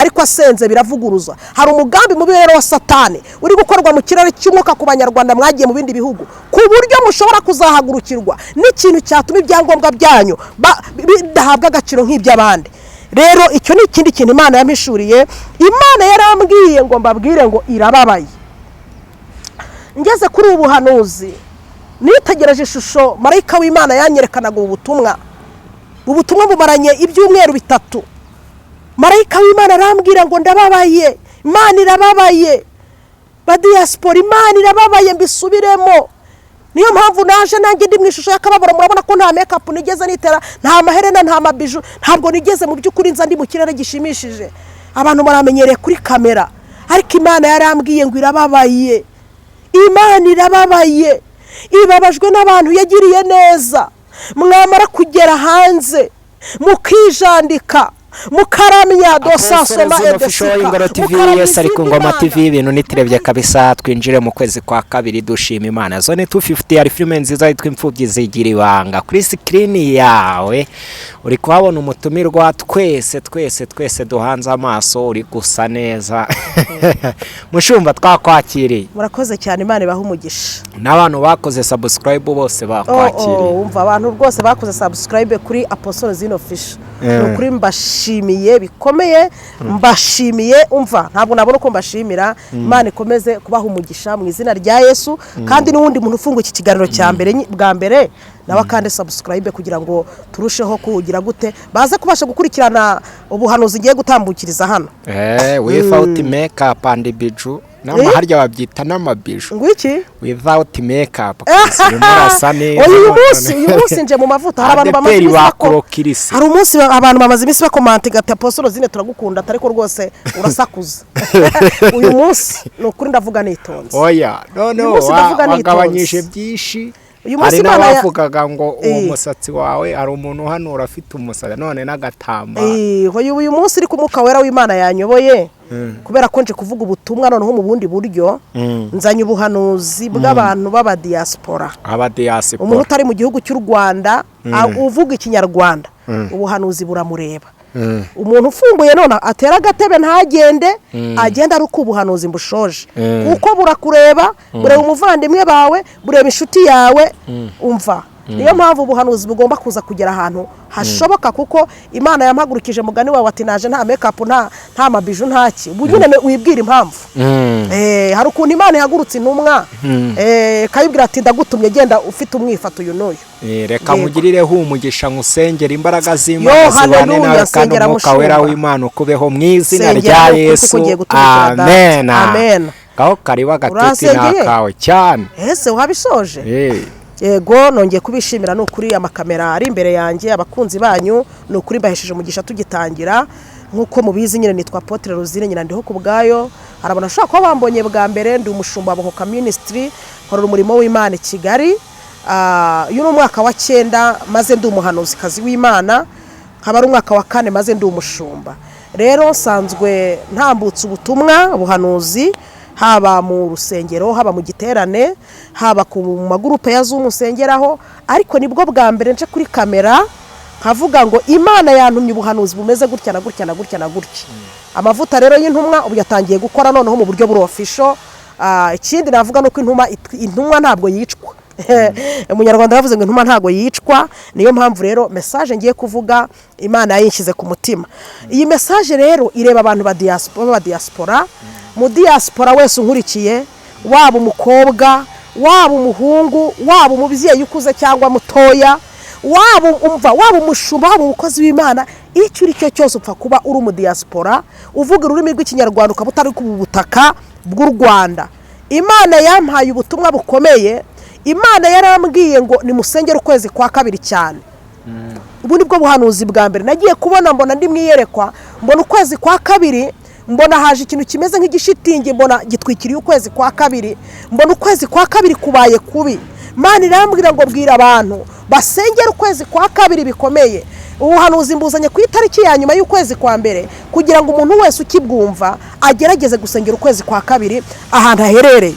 ariko asenze biravuguruza. Hari umugambi mubi rero wa Satani uri gukorwa mu kirere cy'umwuka ku banyarwanda mwagiye mu bindi bihugu, ku buryo mushobora kuzahagurukirwa n'ikintu cyatuma ibyangombwa byanyu bidahabwa agaciro nk'iby'abandi. Rero icyo ni ikindi kintu Imana yampishuriye. Imana yarambwiye ngo mbabwire ngo irababaye. Ngeze kuri ubu buhanuzi nitegereje ishusho marayika w'Imana yanyerekanaga ubutumwa bumaranye ibyumweru 3. Marayika w'Imana arambwira ngo ndababaye, Imana irababaye, ba diaspora Imana irababaye mbisubiremo. Niyo mpamvu naje nanjye ndi mu ishusho y'akababaro. Murabona ko nta make up nigeze nitera, nta maherena, nta mabiju, ntabwo nigeze mu by'ukuri nza ndi mu kirere gishimishije. Abantu baramenyereye kuri kamera, ariko Imana yarambwiye ngo irababaye. Imana irababaye, ibabajwe n'abantu yagiriye neza. Mwamara kugera hanze mukijandika mukaramya dosasoma edesika Ingoro TV. Yes, ariko Ngoma TV ibintu nitirebye kabisa. Twinjire mu kwezi kwa kabiri dushima Imana. Zone 250 ari filime nziza yitwa Imfubyi zigira ibanga. Kuri screen yawe uri kuhabona umutumirwa, twese duhanze amaso, uri gusa neza. Mushumba twakwakiriye. Murakoze cyane, Imana ibaha umugisha. N'abantu bakoze subscribe bose bakwakiriye. Umva abantu rwose bakoze subscribe kuri Apostle Zino Fish. Ukuri mbashimiye bikomeye, mbashimiye. Umva ntabwo nabona uko mbashimira. Imana ikomeze kubaha umugisha mu izina rya Yesu. Kandi n'uwundi muntu ufunga iki kiganiro cya mbere bwa mbere nawe kandi subscribe kugira ngo turusheho kugira gute baze kubasha gukurikirana ubuhanuzi ngiye gutambukiriza hano. Without makeup and biju n'amaharya babyita n'amabiju. Ngwiki without makeup murasa neza. uyu munsi nje mu mavuta. Hari abantu bamaze bakurokirisi, hari umunsi abantu bamaze iminsi bakomante gati Apostle Zine turagukunda ariko rwose urasakuza. Uyu munsi no kuri ndavuga nitonze. Oya no wagabanyije byinshi. Hari n'abavugaga ngo uwo musatsi wawe ari umuntu hano urafite umusatsi none n'agatamba. Uyu munsi uri kumuka wera w'Imana yanyoboye kubera ko nje kuvuga ubutumwa noneho mu bundi buryo. Nzanye ubuhanuzi bw'abantu baba diaspora. Umuntu utari mu gihugu cy'u Rwanda uvuga ikinyarwanda, ubuhanuzi buramureba. Umuntu ufunguye none atera agatebe ntagende, agenda ari uko ubuhanuzi mbushoje kuko burakureba, bureba umuvandimwe bawe, bureba inshuti yawe. Umva niyo mpamvu ubuhanuzi bugomba kuza kugera ahantu hashoboka, kuko Imana yampagurukije mugani wawe ati naje nta make up nta mabiju ntaki. Ubugine wibwira impamvu. Hari ukuntu Imana ihagurutse intumwa kayibwira ati ndagutumye genda ufite umwifato uyu n'uyu. Reka nkugirireho umugisha ngusengera imbaraga z'Imana zibane nawe kandi umwuka wera w'Imana ukubeho mu izina rya Yesu. Amen. Amen. Gaho kariba gatete nakawe cyane. Ese wabisoje? Yego nongeye kubishimira n'ukuri amakamera ari imbere yanjye, abakunzi banyu n'ukuri mbahesheje umugisha tugitangira. Nkuko mubizi nyine nitwa Apotre Rosine nyina ndiho kubgayo. Hari abantu bashaka ko bambonye bwa mbere ndi umushumba Bohoka Ministry, nkora umurimo w'Imana i Kigali. Uyu ni umwaka wa 9 maze ndi umuhanuzi kazi w'Imana, nkaba ari umwaka wa 4 maze ndi umushumba. Rero sanzwe ntambutse ubutumwa buhanuzi haba mu rusengero, haba mu giterane, haba ku magurupe ya Zoom usengeraho, ariko nibwo bwa mbere nje kuri kamera nkavuga ngo Imana yantumye ubuhanuzi bumeze gutya na gutya na gutya na gutya. Amavuta rero y'intumwa ubu yatangiye gukora noneho mu buryo buri official. Ikindi navuga nuko intumwa ntabwo yicwa. Umunyarwanda yavuze ngo intumwa ntabwo yicwa. Niyo mpamvu rero message ngiye kuvuga Imana yayinshyize ku mutima. Iyi message rero ireba abantu ba diaspora. Mu diaspora wese unkurikiye, waba umukobwa, waba umuhungu, waba umubyeyi ukuze cyangwa mutoya, waba umushumba, waba umukozi w'Imana, icyo uri cyo cyose upfa kuba uri mu diaspora uvuga ururimi rw'ikinyarwanda ukaba utari ku butaka bw'u Rwanda. Imana yampaye ubutumwa bukomeye. Imana yarambwiye ngo nimusengere ukwezi kwa kabiri cyane. Ubu nibwo buhanuzi bwa mbere nagiye kubona, mbona ndi mwiyerekwa, mbona ukwezi kwa kabiri, mbona haje ikintu kimeze nk'igishitingi, mbona gitwikiriye ukwezi kwa kabiri, mbona ukwezi kwa kabiri kubaye kubi. Imana irambwira ngo bwira abantu basengera ukwezi kwa kabiri bikomeye. Ubuhanuzi mbuzanye ku itariki ya nyuma y'ukwezi kwa mbere kugira ngo umuntu wese ukibwumva agerageze gusengera ukwezi kwa kabiri ahantu aherereye.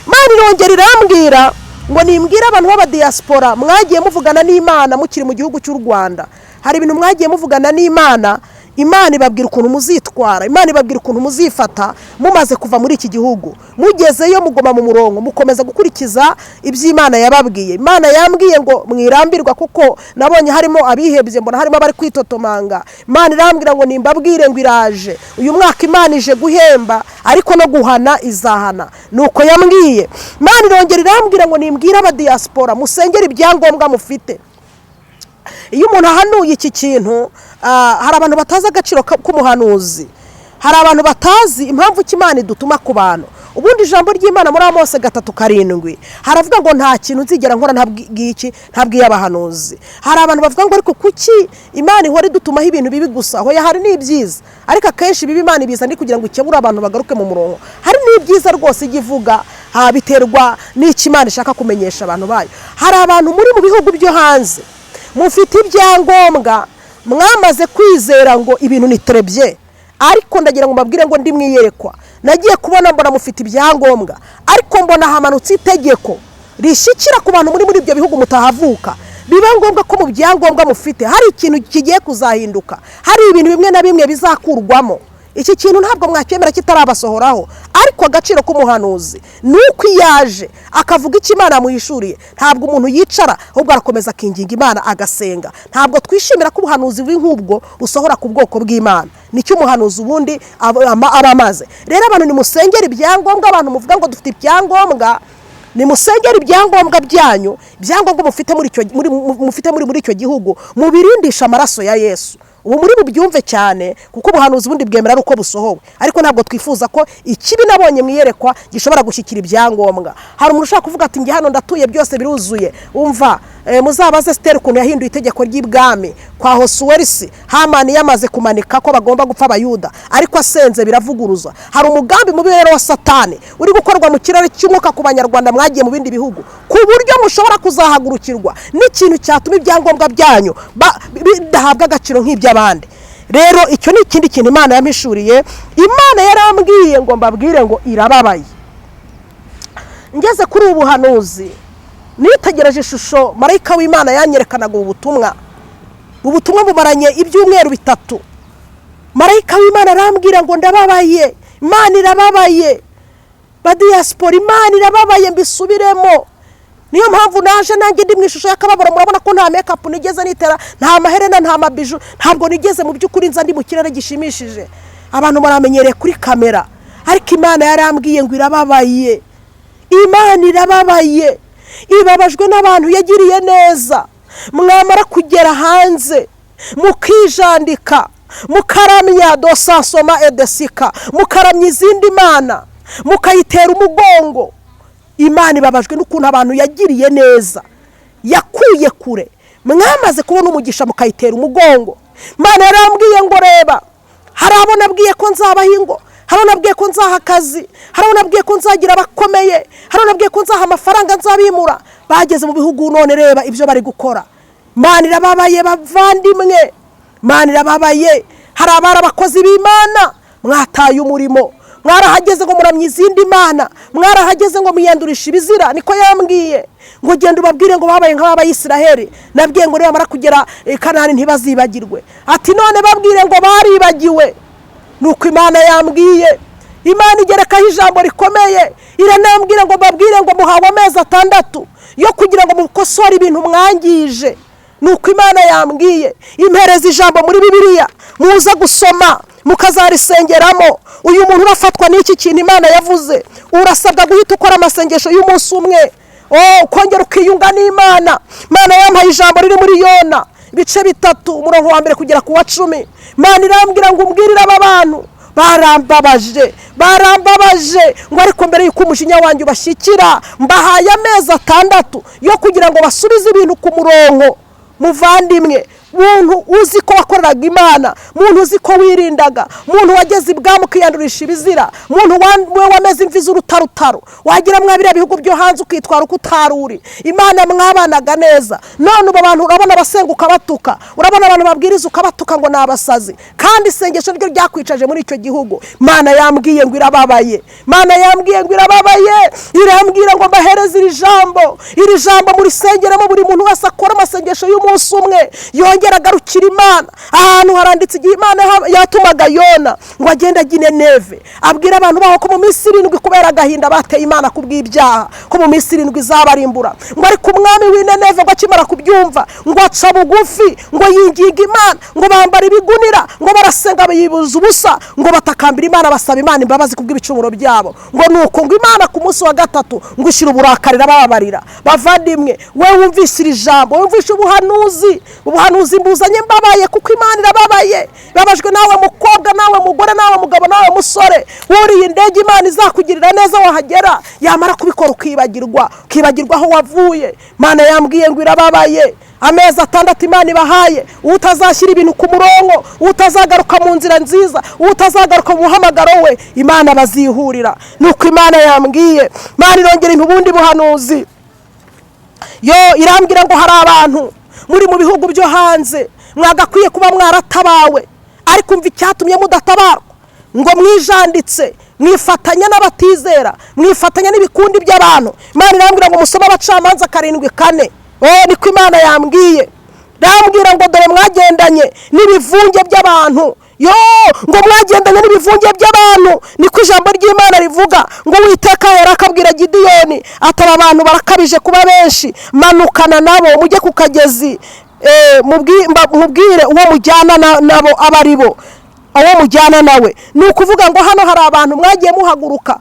Imana irongera irambwira ngo nimbwira abantu b'aba diaspora mwagiye muvugana n'Imana mukiri mu gihugu cy'u Rwanda. Hari ibintu mwagiye muvugana n'Imana, Imana ibabwira ukuntu muzitwara, Imana ibabwira ukuntu muzifata mumaze kuva muri iki gihugu. Mugezeyo mugoma mu murongo, mukomeza gukurikiza iby'Imana yababwiye. Imana yambwiye ngo mwirambirwa kuko nabonye harimo abihebye, mbona harimo abari kwitotomanga. Imana irambwira ngo nimbabwire ngo iraje. Uyu mwaka Imana ije guhemba ariko no guhana izahana. Nuko yambwiye. Imana irongera irambwira ngo nimbwira aba diaspora musengera ibyangombwa mufite. Iyo umuntu ahanuye iki kintu, hari abantu batazi agaciro k'umuhanuzi, hari abantu batazi impamvu Imana idutuma ku bantu. Ubundi ijambo ry'Imana muri Amose 3:7 haravuga ngo nta kintu nzigera nkora ntabwiye abahanuzi. Hari abantu bavuga ngo ariko kuki Imana ihora idutumaho ibintu bibi gusa? Hoya hari n'ibyiza, ariko akenshi bibi Imana ibiza ndi kugira ngo ikebure abantu bagaruke mu murongo. Hari n'ibyiza rwose igivuga, biterwa n'iki Imana ishaka kumenyesha abantu bayo. Hari abantu muri mu bihugu byo hanze mufite ibyangombwa, mwamaze kwizera ngo ibintu ni trebye, ariko ndagira ngo mbabwire ngo ndi mwiyerekwa. Nagiye kubona mbona mufite ibyangombwa, ariko mbona hamanutse itegeko rishikira ku bantu muri ibyo bihugu mutahavuka. Biba ngombwa ko mu byangombwa mufite hari ikintu kigiye kuzahinduka, hari ibintu bimwe na bimwe bizakurwamo. Iki kintu ntabwo mwacyemera kitarabasohoraho, ariko agaciro k'umuhanuzi nuko yaje akavuga icyo Imana yamuhishuriye. Ntabwo umuntu yicara ahubwo arakomeza akinginga Imana agasenga. Ntabwo twishimira ko ubuhanuzi bw'inkubwo busohora ku bwoko bw'Imana. Nicyo umuhanuzi ubundi abamaze. Rero abantu nimusengera ibyangombwa, abantu muvuga ngo dufite ibyangombwa, nimusengera ibyangombwa byanyu, ibyangombwa mufite muri icyo gihugu, mubirindisha amaraso ya Yesu. Ubu muri bubyumve cyane kuko ubuhanuzi bundi bwemera uko busohowe, ariko ntabwo twifuza ko ikibi nabonye mwiyerekwa gishobora gushyikira ibyangombwa. Hari umuntu ushaka kuvuga ati nge hano ndatuye byose biruzuye. Umva, muzabaze Esther ukuntu yahinduye itegeko ry'ibwami kwa Hosuwerisi. Hamani yamaze kumanika ko bagomba gupfa Abayuda, ariko asenze biravuguruza. Hari umugambi mubi rero wa Satani uri gukorwa mu kirere cy'umwuka ku Banyarwanda mwagiye mu bindi bihugu, ku buryo mushobora kuzahagurukirwa n'ikintu cyatuma ibyangombwa byanyu bidahabwa agaciro nk'iby'abandi. Rero icyo ni ikindi kintu Imana yamishuriye. Imana yarambwiye ngo mbabwire ngo irababaye. Ngeze kuri ubu buhanuzi nitegereje ishusho marayika w'Imana yanyerekanaga ubutumwa bumaranye ibyumweru 3. Marayika w'Imana arambwira ngo ndababaye, Imana irababaye, ba diaspora Imana irababaye mbisubiremo. Niyo mpamvu naje nanjye ndi mu ishusho y'akababaro. Murabona ko nta makeup nigeze nitera, nta maherena, nta mabiju, ntabwo nigeze mu by'ukuri nza ndi mu kirere gishimishije. Abantu baramenyereye kuri kamera, ariko Imana yarambwiye ngo irababaye. Imana irababaye, ibabajwe n'abantu yagiriye neza. Mwamara kugera hanze mukijandika, mukaramya dosansoma edesika, mukaramya izindi mana, mukayitera umugongo. Imana ibabajwe n'ukuntu abantu yagiriye neza, yakuye kure. Mwamaze kubona umugisha mukayitera umugongo. Imana yarambwiye ngo reba, hari abo nabwiye ko nzabaha ingo, hari abo nabwiye ko nzaha akazi, hari abo nabwiye ko nzagira abakomeye, hari abo nabwiye ko nzaha amafaranga nzabimura. Bageze mu bihugu none reba ibyo bari gukora. Imana irababaye bavandimwe, Imana irababaye. Hari abari abakozi b'Imana mwataye umurimo, mwarahageze ngo muramye izindi mana, mwarahageze ngo muyandurisha ibizira. Niko yambwiye ngo genda ubabwire ngo babaye nk'Abayisiraheli. Nabwiye ngo niba mara kugera Kanani ntibazibagirwe. Ati none babwire ngo baribagiwe. Nuko Imana yambwiye. Imana igerekaho ijambo rikomeye, iranambwira ngo babwire ngo muhawe amezi 6 yo kugira ngo mukosore ibintu mwangije. Nuko Imana yambwiye impereza ijambo muri Bibiliya muza gusoma mukazarisengeramo. Uyu muntu urafatwa n'iki kintu Imana yavuze, urasabwa guhita ukora amasengesho y'umunsi umwe, ukongera ukiyunga n'Imana. Imana yampaye ijambo riri muri Yona ibice 3 umurongo wa 1 kugera ku wa 10. Imana irambwira ngo umbwirire aba bantu barambabaje ngo ariko mbere y'uko umujinya wanjye ubashyikira mbahaye amezi 6 yo kugira ngo basubize ibintu ku murongo. Muvandimwe, muntu uzi ko wakoreraga Imana, muntu uzi ko wirindaga, muntu wageze ibwami ukiyandurisha ibizira, muntu wameze imvi z'urutarutaro, wagira mwabira bihugu byo hanze ukitwara uko utaruri. Imana mwabanaga neza, none ubu abantu urabona basenguka batuka, urabona abantu babwiriza ukabatuka ngo nabasazi, kandi isengesho ryo ryakwicaje muri icyo gihugu. Imana yambwiye ngo irababaye, Imana yambwiye ngo irababaye, irambwira ngo mbahereze iri jambo muri sengeramo buri muntu wese akora amasengesho y'umunsi umwe, yongera arongera agarukira Imana. Ahantu haranditse igihe Imana yatumaga Yona ngo agende ajye i Nineve abwira abantu baho ko mu minsi 7 kubera agahinda bateye Imana kubw'ibyaha ko mu minsi 7 izabarimbura. Ngo ariko umwami w'i Nineve ngo akimara kubyumva ngo aca bugufi ngo yinginga Imana ngo bambara ibigunira ngo barasenga bayibuza ubusa ngo batakambira Imana basaba Imana imbabazi kubw'ibicumuro byabo. Ngo nuko ngo Imana ku munsi wa gatatu ngo ishira uburakarira bababarira. Bavandimwe, we wumvise iri jambo, wumvise ubuhanuzi mbuzanye mbabaye kuko Imana irababaye. Babajwe nawe mukobwa, nawe mugore, nawe mugabo, nawe musore wuriye indege Imana izakugirira neza wahagera, yamara kubikora ukibagirwa aho wavuye. Imana yambwiye ngo irababaye. Amezi 6 Imana ibahaye, utazashyira ibintu ku murongo, utazagaruka mu nzira nziza, utazagaruka mu muhamagaro we, Imana bazihurira. Nuko Imana yambwiye. Imana irongera ubundi buhanuzi, irambwira ngo hari abantu muri mu bihugu byo hanze mwagakwiye kuba mwaratabawe, ariko umva icyatumye mudatabarwa. Ngo mwijanditse, mwifatanya n'abatizera, mwifatanya n'ibikundi by'abantu. Imana irambwira ngo musome Abacamanza 7:4. Niko Imana yambwiye. Ndambwira ngo dore mwagendanye n'ibivunge by'abantu. Ngo mwagendanye n'ibivunge by'abantu, niko ijambo ry'Imana rivuga. Ngo Uwiteka yarakabwira Gideyoni ataba abantu barakabije kuba benshi, manukana nabo mujye ku kagezi mubwire uwo mujyana nabo abaribo aho mujyana nawe. Ni ukuvuga ngo hano hari abantu mwagiye muhaguruka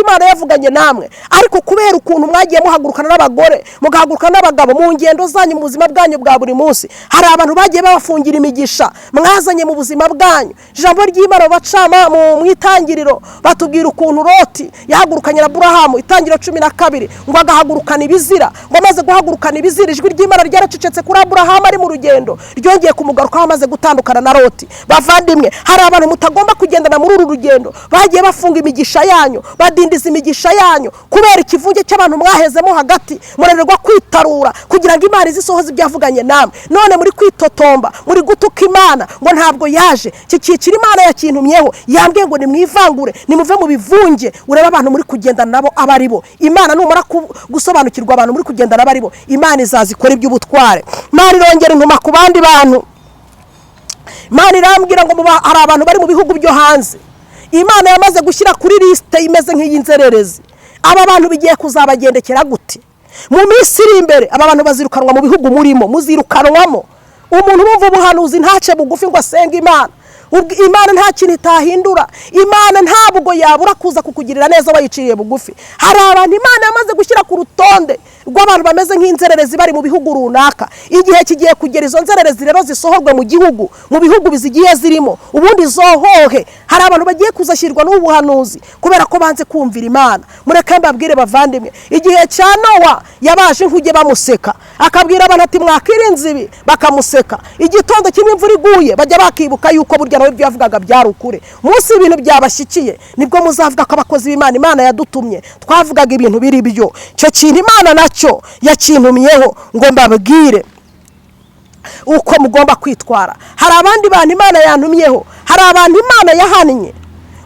Imana yavuganye namwe, ariko kubera ukuntu mwagiye muhagurukana n'abagore, mugahaguruka n'abagabo mu ngendo zanyu mu buzima bwanyu bwa buri munsi, hari abantu bagiye babafungira imigisha mwazanye mu buzima bwanyu. Ijambo ry'Imana bacama mu itangiriro batubwira ukuntu Loti yahagurukanye na Aburahamu, itangiriro 12, ngo agahagurukana ibizira. Ngo amaze guhagurukana ibizira, ijwi ry'Imana ryaracecetse kuri Aburahamu ari mu rugendo, ryongeye kumugarukaho amaze gutandukana na Loti. Bavandimwe, hari abantu mutagomba kugendana muri uru rugendo, bagiye bafunga imigisha yanyu, badindiza imigisha yanyu kubera ikivunge cy'abantu mwahezemo hagati, murererwa kwitarura kugira ngo Imana izisohoze ibyavuganye namwe. None muri kwitotomba, muri gutuka Imana ngo ntabwo yaje. Kikikira Imana yakintumyeho, yambwiye ngo nimwivangure, nimuve mu bivunge, urebe abantu muri kugendana nabo abaribo. Imana numara gusobanukirwa abantu muri kugendana abaribo, Imana izazikora iby'ubutware. Imana irongera intuma ku bandi bantu. Imana irambwira ngo hari abantu bari mu bihugu byo hanze, Imana yamaze gushyira kuri liste imeze nk'iy'inzererezi. Aba bantu bigiye kuzabagendekera gute? Mu minsi iri imbere aba bantu bazirukanwa mu bihugu murimo, muzirukanwamo. Umuntu bumva ubuhanuzi ntace bugufi ngo asenge Imana. Imana nta kintu itahindura. Imana ntabwo yabura kuza kukugirira neza wayiciriye bugufi. Hari abantu Imana yamaze gushyira ku rutonde rw'abantu bameze nk'inzererezi bari mu bihugu runaka. Igihe kigiye kugera izo nzererezi rero zisohorwe mu bihugu bizigiye zirimo, ubundi zohohe. Hari abantu bagiye kuzashyirwa n'ubuhanuzi kubera ko banze kumvira Imana. Mureke mbabwire bavandimwe, igihe cya Nowa yabaje inkuge bamuseka, akabwira abantu ati mwakirinze ibi, bakamuseka. Igitondo kimwe imvura iguye bajya bakibuka yuko burya nawe ibyo yavugaga byari ukuri. Munsi ibintu byabashyikiye nibwo muzavuga ko abakozi b'Imana Imana yadutumye twavugaga ibintu biri byo. Cyo kintu Imana nacyo yakintumyeho ngo mbabwire uko mugomba kwitwara. Hari abandi bantu Imana yantumyeho, hari abantu Imana yahannye.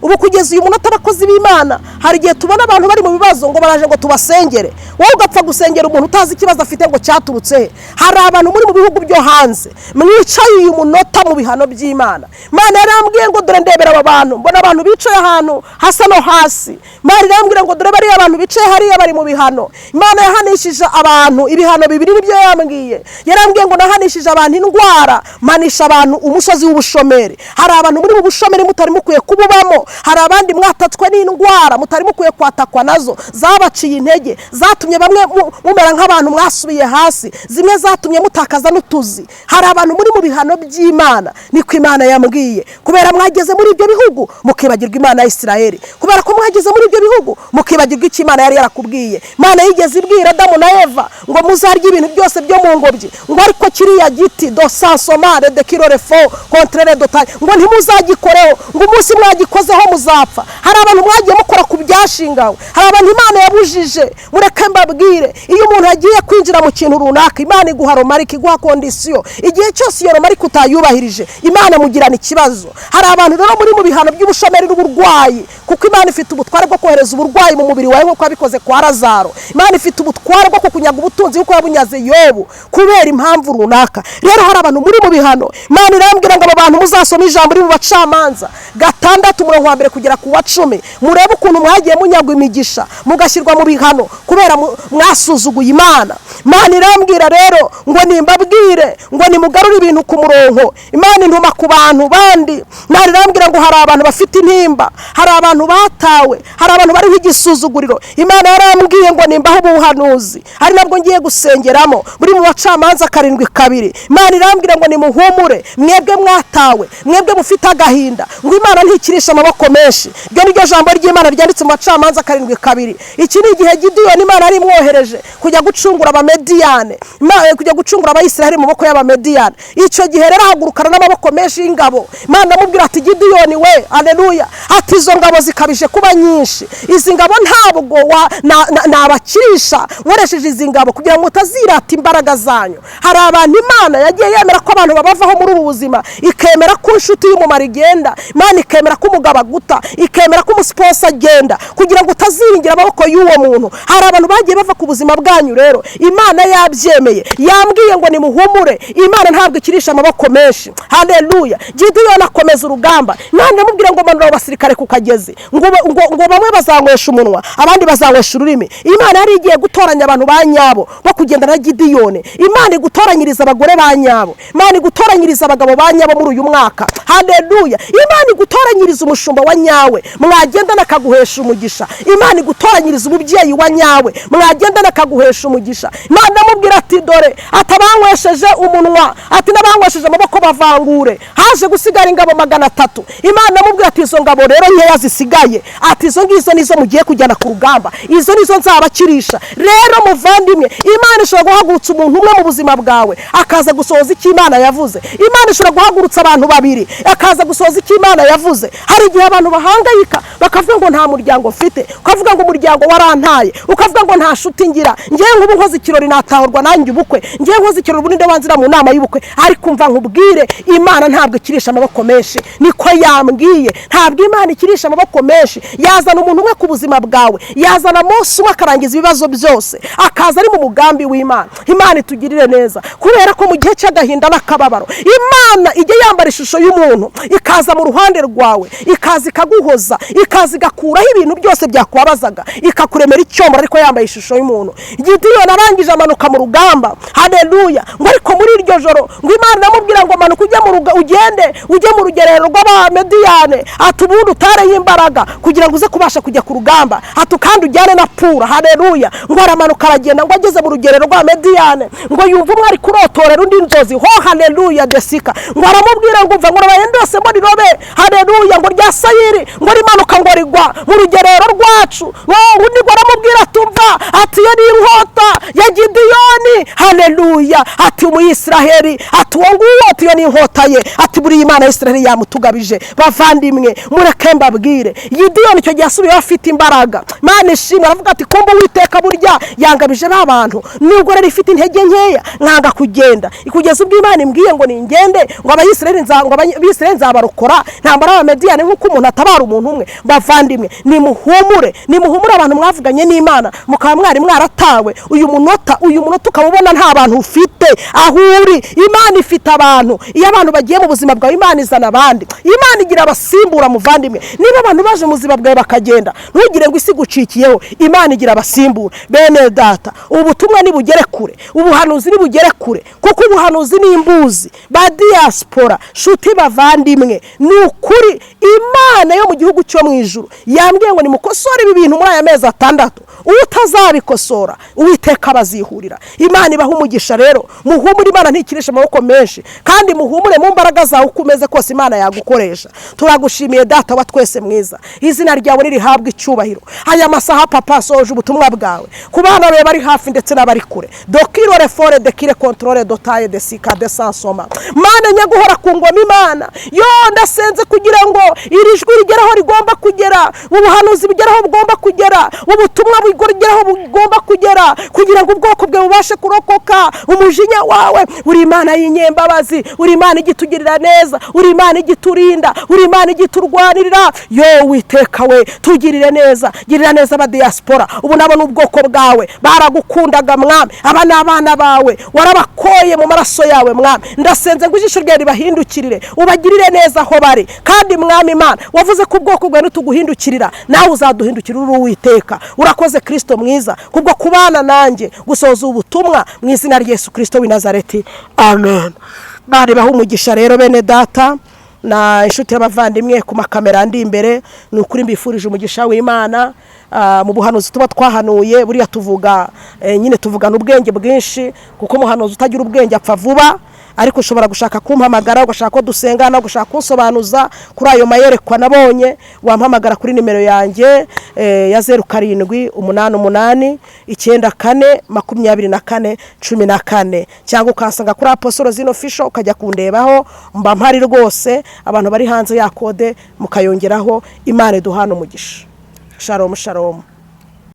Ubu kugeza uyu munota abakozi b'Imana hari igihe tubona abantu bari mu bibazo ngo baraje ngo tubasengere, wowe ugapfa gusengera umuntu utazi ikibazo afite ngo cyaturutse. Hari abantu muri mu bihugu byo hanze mwicaye uyu munota mu bihano by'Imana. Imana yarambwiye ngo dore ndebera aba bantu, mbona abantu bicaye ahantu hasa no hasi. Imana yarambwiye ngo dore bari abantu bicaye hariya bari mu bihano. Imana yahanishije abantu ibihano bibiri, nibyo yambwiye. Yarambwiye ngo nahanishije abantu indwara, manisha abantu umusozi w'ubushomeri. Hari abantu muri mu bushomeri mutari mukwiye kububamo. Hari abandi mwatatswe n'indwara mutari mukwiye kwatakwa nazo, zabaciye intege, zatumye bamwe mumera nk'abantu mwasubiye hasi, zimwe zatumye mutakaza n'utuzi. Hari abantu muri mu bihano by'Imana, niko Imana yambwiye. Kubera mwageze muri ibyo bihugu mukibagirwa Imana ya Isirayeli, kubera ko mwageze muri ibyo bihugu mukibagirwa icyo Imana yari yarakubwiye. Imana yigeze ibwira Adamu na Eva ngo muzarya ibintu byose byo mu ngobyi, ngo ariko kiriya giti do sansomare de kirorefo kontrere dotaye ngo ntimuzagikoreho, ngo umunsi mwagikozeho muzapfa. Hari abantu mwagiye mukora ku byashingawe, hari abantu Imana yabujije. Mureke mbabwire, iyo umuntu agiye kwinjira mu kintu runaka, Imana iguha romarike, iguha kondisiyo. Igihe cyose iyo romarike utayubahirije, Imana mugirana ikibazo. Hari abantu rero muri mu bihano by'ubushomeri n'uburwayi, kuko Imana ifite ubutware bwo kohereza uburwayi mu mubiri wawe nk'uko yabikoze kwa Lazaro. Imana ifite ubutware bwo kukunyaga ubutunzi nk'uko yabunyaze Yobu kubera impamvu runaka. Rero hari abantu muri mu bihano, Imana irambwira ngo aba bantu muzasoma ijambo riri mu Bacamanza 6:1 kugera ku 10, murebe ukuntu mwagiye munyagwa imigisha mugashyirwa mu bihano kubera mwasuzuguye Imana. Imana irambwira rero ngo nimbabwire ngo nimugarure ibintu ku murongo. Imana intuma ku bantu bandi. Imana irambwira ngo hari abantu bafite intimba, hari abantu batawe, hari abantu bariho igisuzuguriro. Imana yarambwiye ngo nimbaho ubuhanuzi, ari nabwo ngiye gusengeramo muri mu Bacamanza 7:2. Imana irambwira ngo nimuhumure mwebwe mwatawe, mwebwe mufite agahinda, ngo Imana ntikirisha amaboko menshi. Iryo niryo jambo ry'Imana ryanditse mu Bacamanza 7:2. Iki ni igihe Gideyoni Imana ari imwohereje kujya gucungura Abamediyane, kujya gucungura Abayisiraheli mu maboko y'Abamediyane. Icyo gihe rero ahagurukana n'amaboko menshi y'ingabo. Imana amubwira ati Gideyoni we, aleluya, ati izo ngabo zikabije kuba nyinshi, izi ngabo ntabwo nabakirisha nkoresheje izi ngabo kugira ngo utazirata imbaraga zanyu. Hari abantu Imana yagiye yemera ko abantu babavaho muri ubu buzima, ikemera ko inshuti y'umumaro igenda, Imana ikemera ko umugabo aguta, ikemera ko umusiposa agenda kugira ngo utaziringira amaboko y'uwo muntu. Hari abantu bagiye bava ku buzima bwanyu rero, Imana yabyemeye, yambwiye ngo nimuhumure, Imana ntabwo ikirisha amaboko menshi. Haleluya. Gideyoni akomeza urugamba. None mubwira ngo manura abasirikare ku kagezi, ngo bamwe bazanywesha umunwa, abandi bazanywesha ururimi. Imana yari igiye gutoranya abantu ba nyabo bo kugenda na Gideyoni. Imana igutoranyiriza abagore ba nyabo, Imana igutoranyiriza abagabo ba nyabo muri uyu mwaka. Haleluya. Imana igutoranyiriza umushumba wa nyawe, mwagenda nakaguhesha umugisha. Imana igutoranyiriza umubyeyi wa nyawe, mwagenda nakaguhesha umugisha. Imana amubwira ati dore atabanywesheje umunwa, ati nabanywesheje amaboko bavangure, haje gusigara ingabo 300. Imana amubwira ati izo ngabo rero nkeya zisigaye, ati izo ngizo nizo mugiye kujyana ku rugamba, izo nizo nzabakirisha. Rero muvandimwe, Imana ishobora guhagurutsa umuntu umwe mu buzima bwawe akaza gusohoza icyo Imana yavuze. Imana ishobora guhagurutsa abantu babiri akaza gusohoza icyo Imana yavuze. Hari igihe abantu bahangayika bakavuga ngo nta muryango mfite, ukavuga ngo umuryango warantaye, ukavuga ngo nta shuti ngira, ngiye nk'ubu nkoze ikirori natahurwa nanjye ubukwe, ngiye nkoze ikirori buninde wanzira mu nama y'ubukwe. Ariko umva nkubwire, Imana ntabwo ikirisha amaboko menshi, niko yambwiye. Ntabwo Imana ikirisha amaboko menshi. Yazana umuntu umwe ku buzima bwawe, yazana Mose umwe akarangiza ibibazo byose, akaza ari mu mugambi w'Imana. Imana itugirire neza, kubera ko mu gihe cy'agahinda n'akababaro Imana ijye yambara ishusho y'umuntu, ikaza mu ruhande rwawe, ikaza ikaguhoza, ikaza igakuraho ibintu byose byakubabazaga, ikakuremera icyombo ariko yambaye ishusho y'umuntu. Gideyoni arangije amanuka mu rugamba. Haleluya. Ngo ariko muri iryo joro ngo Imana amubwira ngo manuka ujye mu rugerero rw'Abamediyane, ati ubundi utareye imbaraga kugira ngo uze kubasha kujya ku rugamba, ati kandi ujyane na Pura. Haleluya. Ngo aramanuka aragenda, ngo ageze mu rugerero rw'Abamediyane ngo yumva umwe ari kurotorera undi inzozi. Ho haleluya desika. Ngo aramubwira ngo umva ngo nabaye ndose muri robe. Haleluya. Ngo rya Sayiri ngo rimanuka ngo rigwa mu rugerero rwacu. Undi ngo aramubwira tumva ati yo ni inkota ya Gideyoni. Haleluya. Ati umuyisiraheli, ati uwo nguwo ati yo ni inkota ye, ati buri Imana y'Isiraheli yamutugabije. Bavandimwe mureke mbabwire, Gideyoni icyo gihe asubiye afite imbaraga. Imana ishimwe, aravuga ati kumbe Uwiteka burya yangabije n'abantu, nubwo rero ifite intege nkeya nkanga kugenda, kugeza ubwo Imana imbwiye ngo ningende, ngo Abisiraheli nzabarokora, ntambara Abamediyane nk'uko umuntu atabara umuntu umwe. Bavandimwe nimuhumure abantu mwavuganye n'Imana mukaba mwari mwaratawe. Uyu munota ukabubona nta bantu ufite aho uri. Imana ifite abantu. Iyo abantu bagiye mu buzima bwawe, Imana izana abandi. Imana igira abasimbura muvandimwe. Niba abantu baje mu buzima bwawe bakagenda, ntugire ngo isi gucikiyeho, Imana igira abasimbura. Bene data, ubutumwa nibugere kure, ubuhanuzi nibugere kure, kuko ubuhanuzi ni imbuzi ba diaspora. Shuti bavandimwe, ni ukuri Imana yo mu gihugu cyo mu ijuru yambwiye ngo nimukosore ibi bintu muri aya mezi 6. Utazabikosora Uwiteka bazihurira. Imana ibaha umugisha rero. Muhumure, Imana ntikirisha amaboko menshi, kandi muhumure mu mbaraga zawe uko umeze kose Imana yagukoresha. Turagushimiye Data wa twese mwiza, izina ryawe ririhabwa icyubahiro. Aya masaha papa soje ubutumwa bwawe ku bana be bari hafi ndetse n'abari kure. Dokiro refore de kire controle dotaye de sika de sansoma. Mana nyaguhora ku ngoma Imana yo ndasenze kugira ngo iri jwi rigeraho rigomba kugera. ubuhanuzi bugeraho bugomba kugera, ubutumwa bugeraho bugomba kugera, kugira ngo ubwoko bwe bubashe kurokoka umujinya wawe. Uri Imana y'inyembabazi, uri Imana igitugirira neza, uri Imana igiturinda, uri Imana igiturwanirira. Yo Uwiteka we, tugirire neza, girira neza abadiaspora. Ubu nabo n'ubwoko bwawe, baragukundaga Mwami, aba ni abana bawe, warabakoye mu maraso yawe Mwami. Ndasenze ngo ijisho ryawe ribahindukirire, ubagirire neza aho bari. Kandi Mwami Imana, wavuze ko ubwoko bwawe tuguhindukirira, nawe uzaduhindukira uri Uwiteka. Urakoze Kristo mwiza kubwo kubana nanjye gusoza ubutumwa mu izina rya Yesu Kristo w'i Nazareti, amen. Bari baha umugisha rero bene data na inshuti y'abavandimwe ku makamera ndi imbere. Ni ukuri mbifurije umugisha w'Imana. Mu buhanuzi tuba twahanuye buriya tuvuga nyine tuvugana ubwenge bwinshi, kuko umuhanuzi utagira ubwenge apfa vuba. Ariko ushobora gushaka kumpamagara, ugashaka ko dusengana, ugashaka kunsobanuza kuri ayo mayerekwa nabonye, wampamagara kuri nimero yanjye ya 0788942414, cyangwa ukansanga kuri Apostle Rosine Official ukajya kundebaho. Mba mpari rwose, abantu bari hanze ya kode mukayongeraho. Imana duhana umugisha. Shalom shalom.